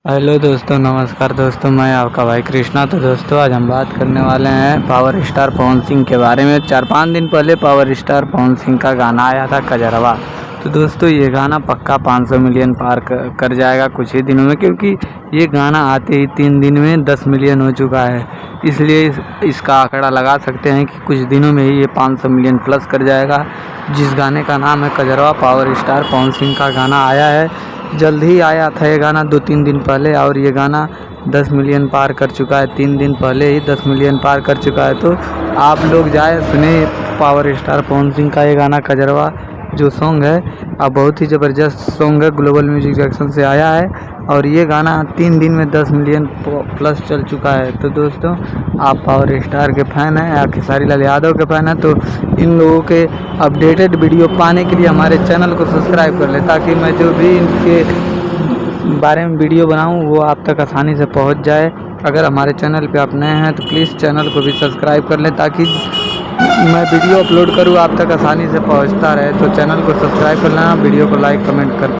Hello दोस्तों, नमस्कार दोस्तों। मैं आपका भाई कृष्णा। तो दोस्तों, आज हम बात करने वाले हैं पावर स्टार पवन सिंह के बारे में। 4-5 दिन पहले पावर स्टार पवन सिंह का गाना आया था कजरवा। तो दोस्तों, ये गाना पक्का 500 मिलियन पार कर जाएगा कुछ ही दिनों में, क्योंकि ये गाना आते ही 3 दिन में 10 मिलियन हो चुका है। इसलिए इसका आंकड़ा लगा सकते हैं कि कुछ दिनों में ही ये 500 मिलियन प्लस कर जाएगा। जिस गाने का नाम है कजरवा, पावर स्टार पवन सिंह का गाना आया है। जल्द ही आया था ये गाना 2-3 दिन पहले, और ये गाना 10 मिलियन पार कर चुका है। 3 दिन पहले ही 10 मिलियन पार कर चुका है। तो आप लोग जाए सुने पावर स्टार पवन सिंह का ये गाना कजरवा जो सॉन्ग है। अब बहुत ही ज़बरदस्त सॉन्ग है, ग्लोबल म्यूजिक जंक्शन से आया है, और ये गाना 3 दिन में 10 मिलियन प्लस चल चुका है। तो दोस्तों, आप पावर स्टार के फ़ैन हैं या खेसारी लाल यादव के फ़ैन हैं, तो इन लोगों के अपडेटेड वीडियो पाने के लिए हमारे चैनल को सब्सक्राइब कर लें, ताकि मैं जो भी इनके बारे में वीडियो बनाऊं वो आप तक आसानी से पहुंच जाए। अगर हमारे चैनल पे आप नए हैं तो प्लीज़ चैनल को भी सब्सक्राइब कर लें, ताकि मैं वीडियो अपलोड करूं आप तक आसानी से पहुंचता रहे। तो चैनल को सब्सक्राइब कर लेना, वीडियो को लाइक कमेंट कर